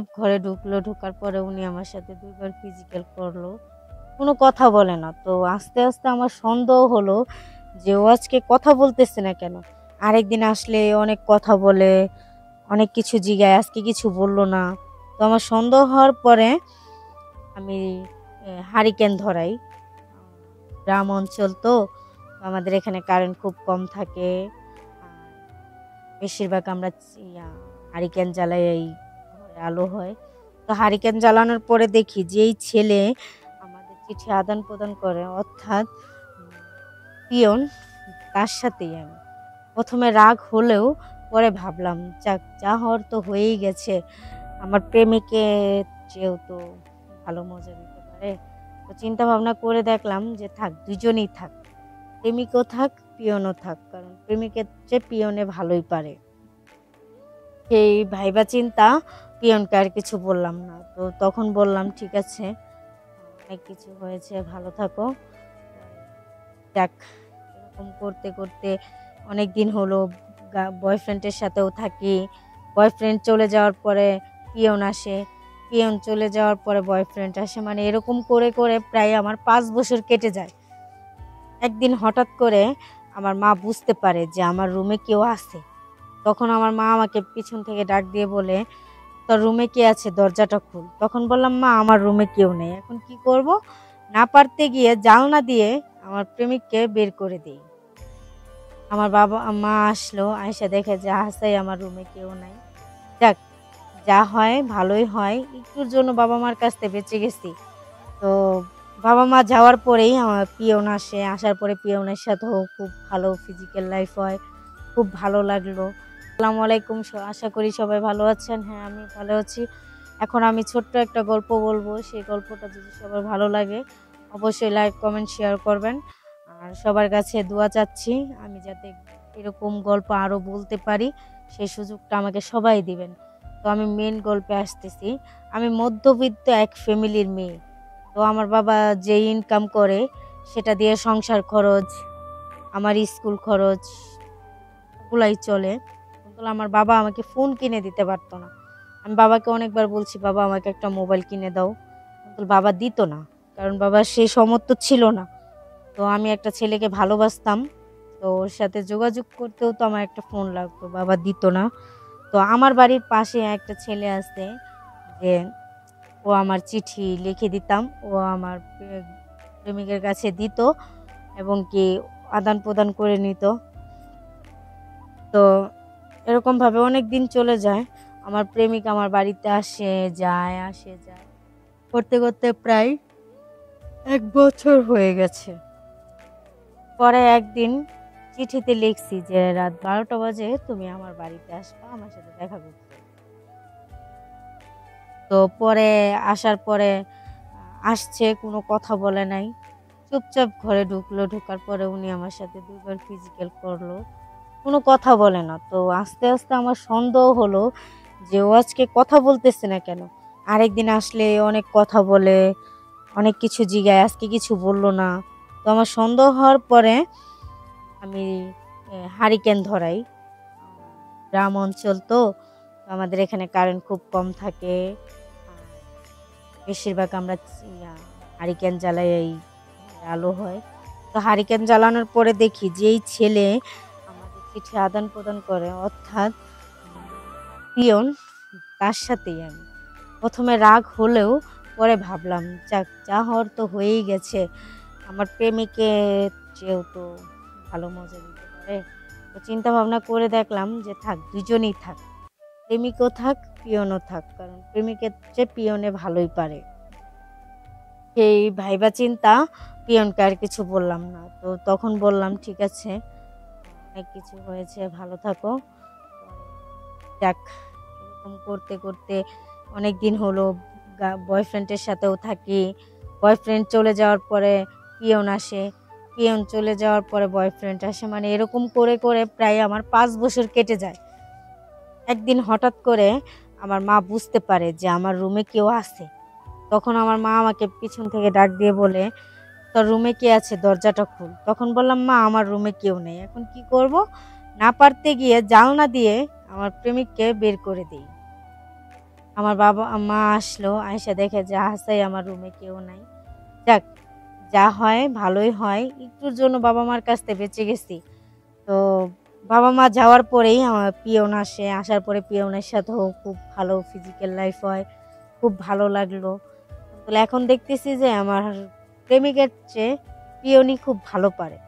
ঘরে ঢুকলো, ঢোকার পরে উনি আমার সাথে ২ বার ফিজিক্যাল করলো। কোনো কথা বলে না। তো আস্তে, আস্তে আমার সন্দেহ হলো যে ও আজকে কথা বলতেছে না কেন? আরেকদিন আসলে অনেক কথা বলে, অনেক কিছু জিগায়, আজকে কিছু বলল না। তো আমার সন্দেহ হওয়ার পরে আমি হারিকেন ধরাই। গ্রাম অঞ্চল তো, আমাদের এখানে কারেন্ট খুব কম থাকে। আর বেশিরভাগ আমরা হারিকেন জ্বালাই, এই ঘরে আলো হয়। তো হারিকেন জ্বালানোর পরে দেখি যে এই ছেলে আমাদের চিঠি আদান-প্রদান করে, অর্থাৎ পিয়ন, তার সাথেই আমি। ১ম এ রাগ হলেও পরে ভাবলাম যাক, যা হওয়ার তো হয়েই গেছে। আমার প্রেমিকের চেয়েও তো ভালো মজা দিতে পারে। তো চিন্তা ভাবনা করে দেখলাম যে থাক, দুজনেই থাক। প্রেমিকও থাক, পিয়নও থাক। কারণ প্রেমিকের চেয়ে পিয়নে ভালোই পারে। সেই ভাইবা চিন্তা পিয়নকে আর কিছু বললাম না। তো তখন বললাম, ঠিক আছে, অনেক কিছু হয়েছে, ভালো থাকো। যাক, এরকম করতে, করতে অনেকদিন হলো বয়ফ্রেন্ডের সাথেও থাকি। বয়ফ্রেন্ড চলে যাওয়ার পরে পিয়ন আসে। পিয়ন চলে যাওয়ার পরে বয়ফ্রেন্ড আসে। মানে এরকম করে, করে প্রায় আমার ৫ বছর কেটে যায়। একদিন হঠাৎ করে আমার মা বুঝতে পারে যে আমার রুমে কেউ আছে। তখন আমার মা আমাকে পিছন থেকে ডাক দিয়ে বলে, "তোর রুমে কে আছে? দরজাটা খুল।" তখন বললাম, "মা, আমার রুমে কেউ নেই।" এখন কি করব? না পারতে গিয়ে জানলা দিয়ে আমার প্রেমিককে বের করে দেই। আমার মা আসলো, আইসা দেখে যে আহাসেই আমার রুমে কেউ নাই। যাক, যা হয় ভালোই হয়। একটুর জন্য বাবা-মার কাছ থেকে বেঁচে গেছি। তো বাবা-মা যাওয়ার পরেই আমার পিয়ন আসে। আসার পরে পিয়নের সাথেও খুব ভালো ফিজিক্যাল লাইফ হয়। খুব ভালো লাগলো। আসসালামু আলাইকুম। আশা করি সবাই ভালো আছেন। হ্যাঁ, আমি ভালো আছি। এখন আমি ছোট্ট একটা গল্প বলবো। সেই গল্পটা যদি সবার ভালো লাগে, অবশ্যই লাইক, কমেন্ট, শেয়ার করবেন। আর সবার কাছে দোয়া চাচ্ছি, আমি যাতে এরকম গল্প আরও বলতে পারি, সেই সুযোগটা আমাকে সবাই দিবেন। তো আমি মেইন গল্পে আসতেছি। আমি মধ্যবিত্ত এক ফ্যামিলির মেয়ে। তো আমার বাবা যে ইনকাম করে সেটা দিয়ে সংসার খরচ, আমার স্কুল খরচ, ওগুলাই চলে। কিন্তু আমার বাবা আমাকে ফোন কিনে দিতে পারতো না। আমি বাবাকে অনেকবার বলছি, "বাবা, আমাকে একটা মোবাইল কিনে দাও।" কিন্তু বাবা দিত না। কারণ বাবার সেই সামর্থ্য ছিল না। তো আমি একটা ছেলেকে ভালোবাসতাম। তো ওর সাথে যোগাযোগ করতেও তো আমার একটা ফোন লাগতো। বাবা দিত না। তো আমার বাড়ির পাশে একটা ছেলে আছে, যে ও আমার চিঠি লিখে দিতাম। ও আমার প্রেমিকের কাছে দিত এবং কি আদান-প্রদান করে নিত। তো এরকমভাবে অনেকদিন চলে যায়। আমার প্রেমিক আমার বাড়িতে আসে, যায়, আসে, যায়। করতে, করতে প্রায় ১ বছর হয়ে গেছে। পরে একদিন চিঠিতে লিখছি যে রাত ১২টা বাজে তুমি আমার বাড়িতে আসবা আমার সাথে দেখা করতে। তো পরে আসার পরে আসছে, কোনো কথা বলে নাই। চুপচাপ ঘরে ঢুকলো, ঢোকার পরে উনি আমার সাথে ২ বার ফিজিক্যাল করলো। কোনো কথা বলে না। তো আস্তে, আস্তে আমার সন্দেহ হলো যে ও আজকে কথা বলতেছে না কেন? আরেকদিন আসলে অনেক কথা বলে, অনেক কিছু জিগায়, আজকে কিছু বলল না। তো আমার সন্দেহ হওয়ার পরে আমি হারিকেন ধরাই। গ্রাম অঞ্চল তো, আমাদের এখানে কারেন্ট খুব কম থাকে। আর বেশিরভাগ আমরা হারিকেন জ্বালাই, এই ঘরে আলো হয়। তো হারিকেন জ্বালানোর পরে দেখি যে এই ছেলে আমাদের চিঠি আদান-প্রদান করে, অর্থাৎ পিয়ন, তার সাথেই আমি। ১ম এ রাগ হলেও পরে ভাবলাম যাক, যা হওয়ার তো হয়েই গেছে। আমার প্রেমিকের চেয়েও তো ভালো মজা দিতে পারে। তো চিন্তা ভাবনা করে দেখলাম যে থাক, দুজনেই থাক। প্রেমিকও থাক, পিয়নও থাক। কারণ প্রেমিকের চেয়ে পিয়নে ভালোই পারে। সেই ভাইবা চিন্তা পিয়নকে আর কিছু বললাম না। তো তখন বললাম, ঠিক আছে, অনেক কিছু হয়েছে, ভালো থাকো। যাক, এরকম করতে, করতে অনেকদিন হলো বয়ফ্রেন্ডের সাথেও থাকি। বয়ফ্রেন্ড চলে যাওয়ার পরে পিয়ন আসে। পিয়ন চলে যাওয়ার পরে বয়ফ্রেন্ড আসে। মানে এরকম করে, করে প্রায় আমার ৫ বছর কেটে যায়। একদিন হঠাৎ করে আমার মা বুঝতে পারে যে আমার রুমে কেউ আছে। তখন আমার মা আমাকে পিছন থেকে ডাক দিয়ে বলে, "তোর রুমে কে আছে? দরজাটা খুল।" তখন বললাম, "মা, আমার রুমে কেউ নেই।" এখন কি করব? না পারতে গিয়ে জানলা দিয়ে আমার প্রেমিককে বের করে দেই। আমার বাবা মা আসলো, আয়সা দেখে যে হাসাই আমার রুমে কেউ নাই। যাক, যা হয় ভালোই হয়, একটুর জন্য বাবা মার কাছ থেকে বেঁচে গেছি। তো বাবা মা যাওয়ার পরেই আমার পিয়ন আসে, আসার পরে পিয়নের সাথেও খুব ভালো ফিজিক্যাল লাইফ হয়, খুব ভালো লাগলো। তাহলে এখন দেখতেছি যে আমার প্রেমিকের চেয়ে পিয়নই খুব ভালো পারে,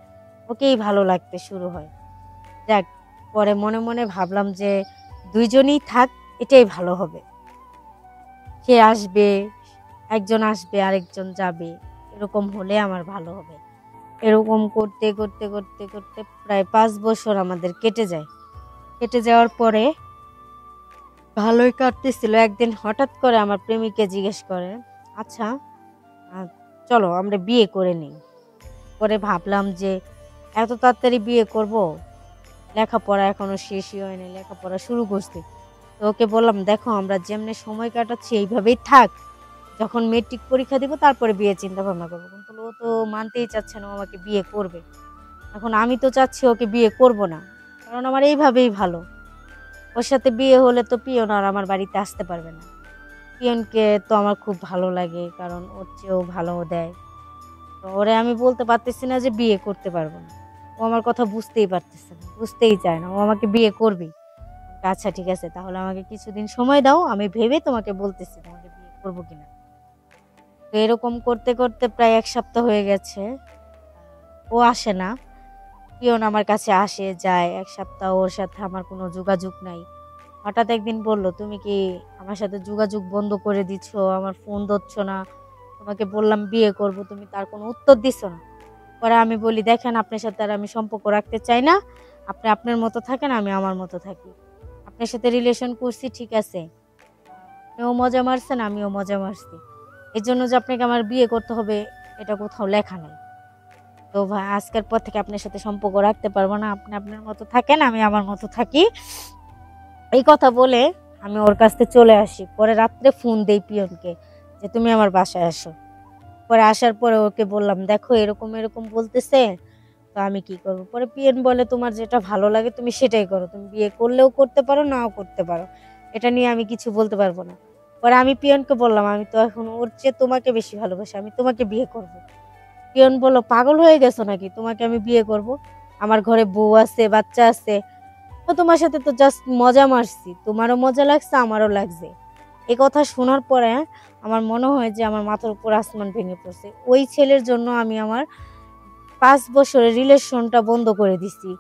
ওকেই ভালো লাগতে শুরু হয়। যাক, পরে মনে মনে ভাবলাম যে দুইজনই থাক, এটাই ভালো হবে। সে আসবে, একজন আসবে আরেকজন যাবে, এরকম হলে আমার ভালো হবে। এরকম করতে করতে করতে করতে প্রায় 5 বছর আমাদের কেটে যায়। কেটে যাওয়ার পরে ভালোই কাটতেছিল। একদিন হঠাৎ করে আমার প্রেমিককে জিজ্ঞেস করে, আচ্ছা, আহ, চলো আমরা বিয়ে করে নিই। পরে ভাবলাম যে এত তাড়াতাড়ি বিয়ে করব, লেখাপড়া এখনো শেষই হয়নি, লেখাপড়া শুরু করছি। তো ওকে বললাম, দেখো আমরা যেমনি সময় কাটাচ্ছি এইভাবেই থাক, যখন মেট্রিক পরীক্ষা দিব তারপরে বিয়ে চিন্তা ভাবনা করবো। কিন্তু ও তো মানতেই চাচ্ছে না ও আমাকে বিয়ে করবে। এখন আমি তো চাচ্ছি ওকে বিয়ে করব না, কারণ আমার এইভাবেই ভালো। ওর সাথে বিয়ে হলে তো পিয়ন আর আমার বাড়িতে আসতে পারবে না। পিয়নকে তো আমার খুব ভালো লাগে, কারণ ওর চেয়েও ভালো দেয়। তো ওরে আমি বলতে পারতেছি না যে বিয়ে করতে পারবো না। ও আমার কথা বুঝতেই পারতেছে না, বুঝতেই চায় না, ও আমাকে বিয়ে করবেই। আচ্ছা ঠিক আছে, তাহলে আমাকে কিছুদিন সময় দাও, আমি ভেবে তোমাকে বলতেছি তোমাকে বিয়ে করবো কিনা। তো এরকম করতে করতে প্রায় 1 সপ্তাহ হয়ে গেছে, ও আসে না। পিয়ন আমার কাছে আসে যায়, 1 সপ্তাহ ওর সাথে আমার কোনো যোগাযোগ নাই। হঠাৎ একদিন বলল, তুমি কি আমার সাথে যোগাযোগ বন্ধ করে দিচ্ছ, আমার ফোন ধরছ না, তোমাকে বললাম বিয়ে করব, তুমি তার কোনো উত্তর দিচ্ছ না। পরে আমি বলি, দেখেন আপনার সাথে আর আমি সম্পর্ক রাখতে চাই না, আপনি আপনার মতো থাকেন, আমি আমার মতো থাকি। আপনার সাথে রিলেশন করছি ঠিক আছে, আপনিও মজা মারছেন আমিও মজা মারছি, এই জন্য যে আপনাকে আমার বিয়ে করতে হবে এটা কোথাও লেখা নাই। তো ভাই আজকের পর থেকে আপনার সাথে সম্পর্ক রাখতে পারবো না, আপনি আপনার মতো থাকেন, আমি আমার মতো থাকি। এই কথা বলে আমি ওর কাছ থেকে চলে আসি। পরে রাত্রে ফোন দেই পিয়নকে যে তুমি আমার বাসায় আসো। পরে আসার পরে ওকে বললাম, দেখো এরকম এরকম বলতেছে, তো আমি কি করবো। পরে পিয়ন বলে, তোমার যেটা ভালো লাগে তুমি সেটাই করো, তুমি বিয়ে করলেও করতে পারো, নাও করতে পারো, এটা নিয়ে আমি কিছু বলতে পারবো না। পরে আমি পিয়নকে বললাম, আমি তো এখন ওর চেয়ে তোমাকে বেশি ভালোবাসি, আমি তোমাকে বিয়ে করব। পিয়ন বলল, পাগল হয়ে গেছো নাকি, তোমাকে আমি বিয়ে করব? আমার ঘরে বউ আছে, বাচ্চা আছে, তো তোমার সাথে তো জাস্ট মজা মারছি, তোমারও মজা লাগছে আমারও লাগছে। এই কথা শোনার পরে আমার মনে হয় যে আমার মাথার উপর আসমান ভেঙে পড়ছে। ওই ছেলের জন্য আমি আমার 5 বছরের রিলেশনটা বন্ধ করে দিছি,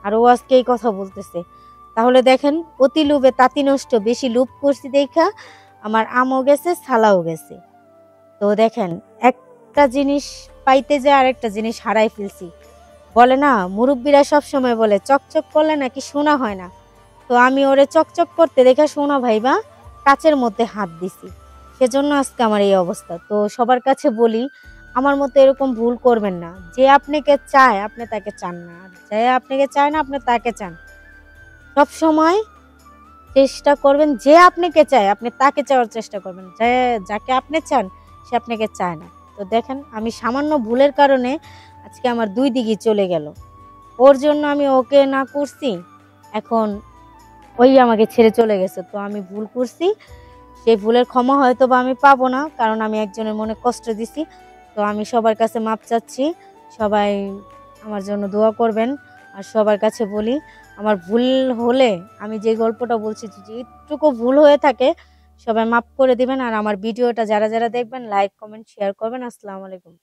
আর ও আজকে এই কথা বলতেছে। তাহলে দেখেন, অতি লোভে তাঁতি নষ্ট, বেশি লোভ করছি দেখা আমার আমও গেছে ছালাও গেছে। তো দেখেন, একটা জিনিস পাইতে যায় আরেকটা জিনিস হারাই ফেলছি। বলে না, মুরব্বীরা সব সময় বলে চকচক করলে নাকি সোনা হয় না। তো আমি ওরে চকচক করতে দেখে সোনা ভাইবা কাচের মধ্যে হাত দিছি, সেজন্য আজকে আমার এই অবস্থা। তো সবার কাছে বলি, আমার মতো এরকম ভুল করবেন না। যে আপনাকে চায় আপনি তাকে চান না, আর যে আপনাকে চায় না আপনি তাকে চান। সব সময় চেষ্টা করবেন, যে আপনাকে চায় আপনি তাকে চাওয়ার চেষ্টা করবেন, যে যাকে আপনি চান সে আপনাকে চায় না। তো দেখেন, আমি সামান্য ভুলের কারণে আজকে আমার 2 দিকই চলে গেল। ওর জন্য আমি ওকে না করছি, এখন ওই আমাকে ছেড়ে চলে গেছে। তো আমি ভুল করছি, সেই ভুলের ক্ষমা হয়তো বা আমি পাবো না, কারণ আমি একজনের মনে কষ্ট দিছি। তো আমি সবার কাছে মাপ চাচ্ছি, সবাই আমার জন্য দোয়া করবেন। আর সবার কাছে বলি, আমার ভুল হলে, আমি যে গল্পটা বলছি যদি একটুকু ভুল হয়ে থাকে, সবাই মাপ করে দিবেন। আর আমার ভিডিওটা যারা যারা দেখবেন লাইক কমেন্ট শেয়ার করবেন। আসসালামু আলাইকুম।